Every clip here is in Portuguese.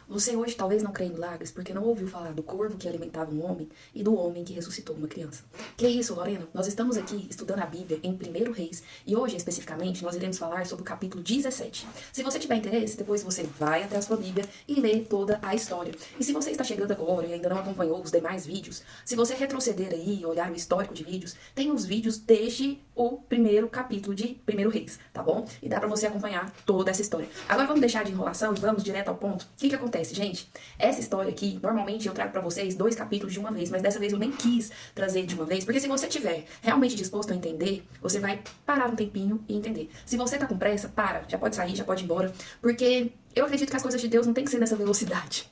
Você hoje talvez não crê em milagres porque não ouviu falar do corvo que alimentava um homem e do homem que ressuscitou uma criança. Que isso, Lorena? Nós estamos aqui estudando a Bíblia em 1 Reis e hoje, especificamente, nós iremos falar sobre o capítulo 17. Se você tiver interesse, depois você vai até a sua Bíblia e lê toda a história. E se você está chegando agora e ainda não acompanhou os demais vídeos, se você retroceder aí e olhar o histórico de vídeos, tem os vídeos desde o primeiro capítulo de 1 Reis, tá bom? E dá pra você acompanhar toda essa história. Agora vamos deixar de enrolação e vamos direto ao ponto. O que acontece, gente? Essa história aqui, normalmente eu trago pra vocês 2 capítulos de uma vez, mas dessa vez eu nem quis trazer de uma vez, porque se você tiver realmente disposto a entender, você vai parar um tempinho e entender. Se você tá com pressa, para, já pode sair, já pode ir embora, porque eu acredito que as coisas de Deus não tem que ser nessa velocidade.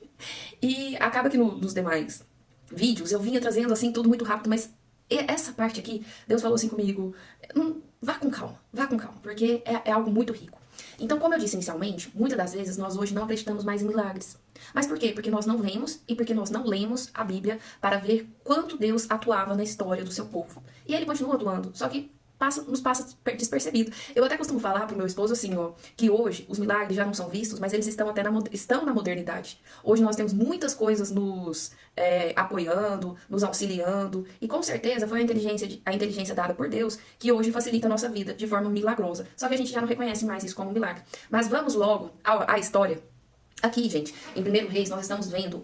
E acaba que nos demais vídeos eu vinha trazendo assim tudo muito rápido, mas essa parte aqui, Deus falou assim comigo, vá com calma, porque é algo muito rico. Então, como eu disse inicialmente, muitas das vezes nós hoje não acreditamos mais em milagres. Mas por quê? Porque nós não lemos e porque nós não lemos a Bíblia para ver quanto Deus atuava na história do seu povo. E ele continua atuando, só que nos passa despercebido. Eu até costumo falar pro meu esposo assim, ó, que hoje os milagres já não são vistos, mas eles estão até estão na modernidade. Hoje nós temos muitas coisas nos apoiando, nos auxiliando, e com certeza foi a inteligência dada por Deus que hoje facilita a nossa vida de forma milagrosa. Só que a gente já não reconhece mais isso como um milagre. Mas vamos logo à história. Aqui, gente, em 1 Reis, nós estamos vendo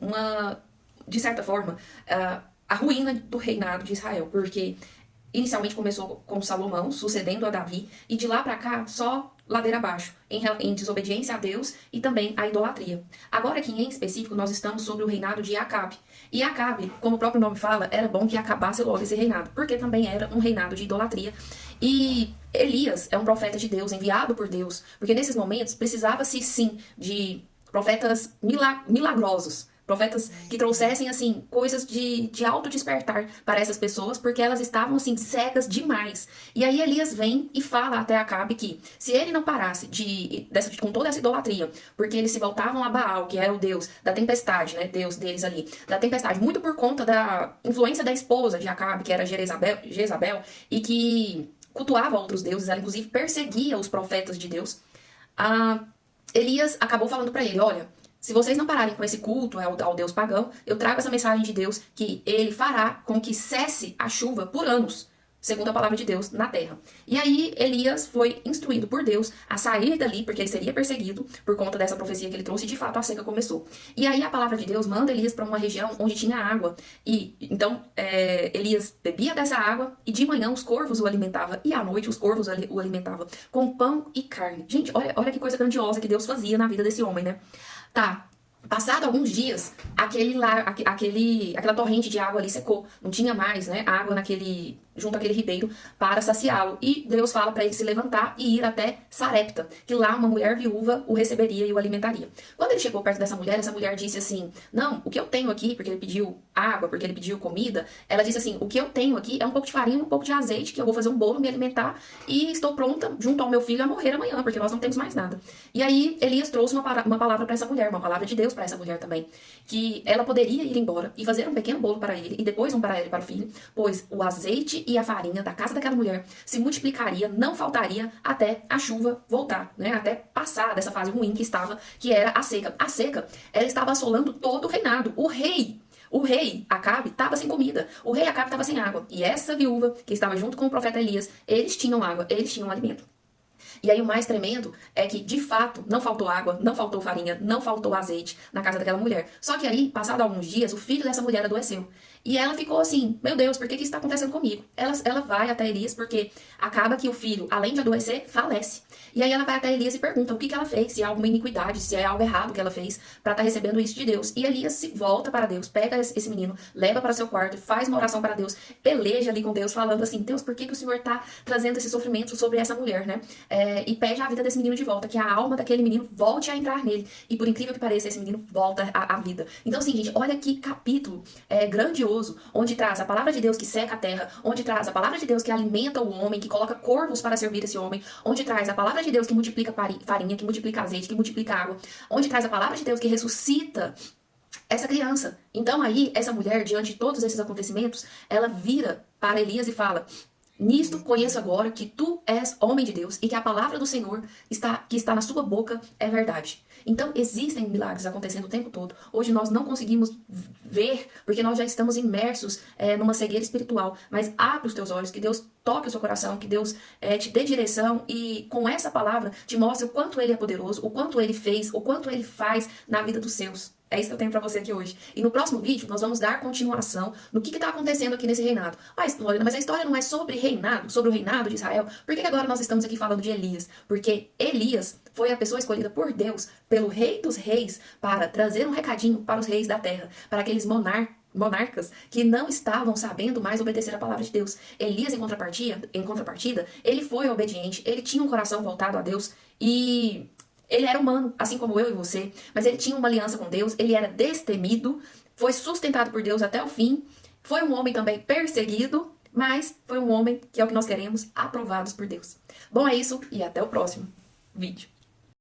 de certa forma, a ruína do reinado de Israel, porque inicialmente começou com Salomão, sucedendo a Davi, e de lá pra cá, só ladeira abaixo, em desobediência a Deus e também a idolatria. Agora aqui em específico, nós estamos sobre o reinado de Acabe. E Acabe, como o próprio nome fala, era bom que acabasse logo esse reinado, porque também era um reinado de idolatria. E Elias é um profeta de Deus, enviado por Deus, porque nesses momentos precisava-se sim de profetas milagrosos, profetas que trouxessem, assim, coisas de auto despertar para essas pessoas, porque elas estavam, assim, cegas demais. E aí Elias vem e fala até Acabe que se ele não parasse com toda essa idolatria, porque eles se voltavam a Baal, que era o deus da tempestade, né, deus deles ali, da tempestade, muito por conta da influência da esposa de Acabe, que era Jezabel, e que cultuava outros deuses, ela inclusive perseguia os profetas de Deus. Elias acabou falando para ele, olha, se vocês não pararem com esse culto ao Deus pagão, eu trago essa mensagem de Deus que ele fará com que cesse a chuva por anos, segundo a palavra de Deus, na terra. E aí Elias foi instruído por Deus a sair dali, porque ele seria perseguido por conta dessa profecia que ele trouxe, e de fato a seca começou. E aí a palavra de Deus manda Elias para uma região onde tinha água, e então Elias bebia dessa água, e de manhã os corvos o alimentavam, e à noite os corvos o alimentavam com pão e carne. Gente, olha que coisa grandiosa que Deus fazia na vida desse homem, né? Tá, passado alguns dias, aquela torrente de água ali secou. Não tinha mais, né, água junto àquele ribeiro para saciá-lo. E Deus fala para ele se levantar e ir até Sarepta, que lá uma mulher viúva o receberia e o alimentaria. Quando ele chegou perto dessa mulher, essa mulher disse assim, não, o que eu tenho aqui, porque ele pediu água, porque ele pediu comida, ela disse assim, o que eu tenho aqui é um pouco de farinha, um pouco de azeite, que eu vou fazer um bolo, me alimentar, e estou pronta, junto ao meu filho, a morrer amanhã, porque nós não temos mais nada. E aí Elias trouxe uma palavra para essa mulher, uma palavra de Deus para essa mulher também, que ela poderia ir embora e fazer um pequeno bolo para ele, e depois um para ele e para o filho, pois o azeite e a farinha da casa daquela mulher se multiplicaria, não faltaria até a chuva voltar, né? Até passar dessa fase ruim que era a seca. A seca, ela estava assolando todo o reinado. O rei Acabe estava sem comida. O rei Acabe estava sem água. E essa viúva que estava junto com o profeta Elias, eles tinham água, eles tinham alimento. E aí o mais tremendo é que, de fato, não faltou água, não faltou farinha, não faltou azeite na casa daquela mulher. Só que aí, passado alguns dias, o filho dessa mulher adoeceu. E ela ficou assim, meu Deus, por que isso está acontecendo comigo? Ela vai até Elias porque acaba que o filho, além de adoecer, falece. E aí ela vai até Elias e pergunta o que ela fez, se é alguma iniquidade, se é algo errado que ela fez para estar recebendo isso de Deus. E Elias se volta para Deus, pega esse menino, leva para o seu quarto, faz uma oração para Deus, peleja ali com Deus, falando assim, Deus, por que o Senhor está trazendo esse sofrimento sobre essa mulher, né? E pede a vida desse menino de volta, que a alma daquele menino volte a entrar nele. E por incrível que pareça, esse menino volta à vida. Então assim, gente, olha que capítulo grandioso, onde traz a palavra de Deus que seca a terra, onde traz a palavra de Deus que alimenta o homem, que coloca corvos para servir esse homem, onde traz a palavra de Deus que multiplica farinha, que multiplica azeite, que multiplica água, onde traz a palavra de Deus que ressuscita essa criança. Então aí, essa mulher, diante de todos esses acontecimentos, ela vira para Elias e fala, Nisto conheço agora que tu és homem de Deus e que a palavra do Senhor que está na sua boca é verdade. Então, existem milagres acontecendo o tempo todo. Hoje nós não conseguimos ver, porque nós já estamos imersos numa cegueira espiritual. Mas abre os teus olhos, que Deus toque o seu coração, que Deus te dê direção e com essa palavra te mostre o quanto Ele é poderoso, o quanto Ele fez, o quanto Ele faz na vida dos seus. É isso que eu tenho pra você aqui hoje. E no próximo vídeo, nós vamos dar continuação no que tá acontecendo aqui nesse reinado. Lorena, mas a história não é sobre reinado, sobre o reinado de Israel. Por que agora nós estamos aqui falando de Elias? Porque Elias foi a pessoa escolhida por Deus, pelo Rei dos Reis, para trazer um recadinho para os reis da terra, para aqueles monarcas que não estavam sabendo mais obedecer a palavra de Deus. Elias, em contrapartida, ele foi obediente, ele tinha um coração voltado a Deus e ele era humano, assim como eu e você, mas ele tinha uma aliança com Deus, ele era destemido, foi sustentado por Deus até o fim, foi um homem também perseguido, mas foi um homem, que é o que nós queremos, aprovados por Deus. Bom, é isso e até o próximo vídeo.